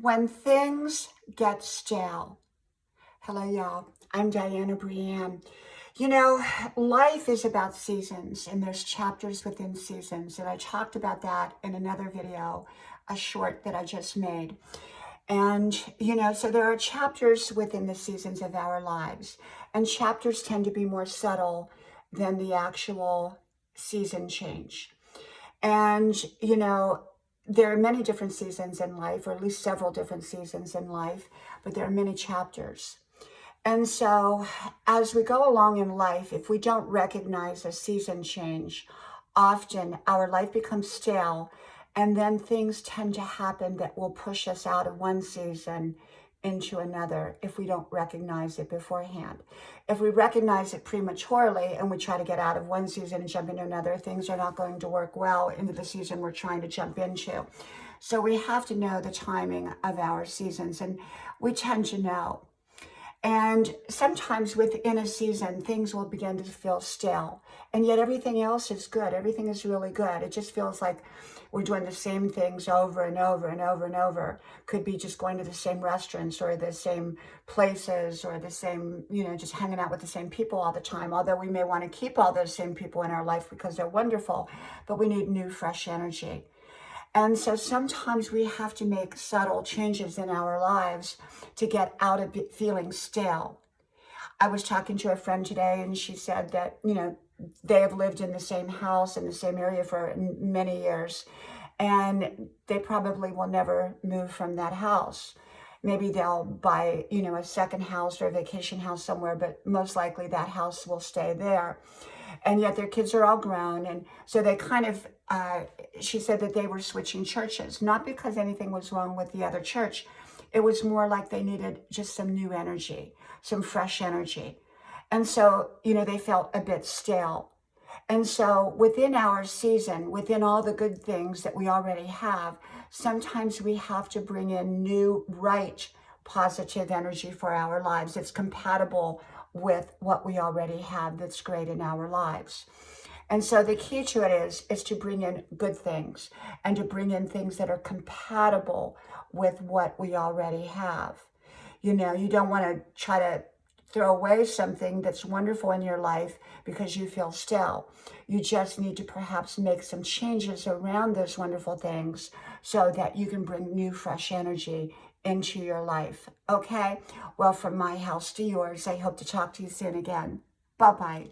When things get stale. Hello, y'all. I'm Diana Brienne. You know, life is about seasons, and there's chapters within seasons. And I talked about that in another video, a short that I just made. And, so there are chapters within the seasons of our lives. And chapters tend to be more subtle than the actual season change. And, there are many different seasons in life, or at least several different seasons in life, but there are many chapters. And so, as we go along in life, if we don't recognize a season change, often our life becomes stale, and then things tend to happen that will push us out of one season into another if we don't recognize it beforehand. If we recognize it prematurely and we try to get out of one season and jump into another, things are not going to work well into the season we're trying to jump into. So we have to know the timing of our seasons, and we tend to know. And sometimes within a season, things will begin to feel stale. And yet everything else is good. Everything is really good. It just feels like we're doing the same things over and over and over and over. Could be just going to the same restaurants or the same places or the same, just hanging out with the same people all the time. Although we may want to keep all those same people in our life because they're wonderful, but we need new, fresh energy. And so sometimes we have to make subtle changes in our lives to get out of feeling stale. I was talking to a friend today, and she said that, they have lived in the same house in the same area for many years, and they probably will never move from that house. Maybe they'll buy, a second house or a vacation house somewhere, but most likely that house will stay there. And yet their kids are all grown. And so they kind of, she said that they were switching churches, not because anything was wrong with the other church. It was more like they needed just some new energy, some fresh energy. And so, they felt a bit stale. And so within our season, within all the good things that we already have, sometimes we have to bring in new, right, positive energy for our lives. It's compatible with what we already have that's great in our lives. And so the key to it is to bring in good things and to bring in things that are compatible with what we already have. You don't want to try to throw away something that's wonderful in your life because you feel stale. You just need to perhaps make some changes around those wonderful things so that you can bring new, fresh energy into your life. Okay? Well, from my house to yours, I hope to talk to you soon again. Bye-bye.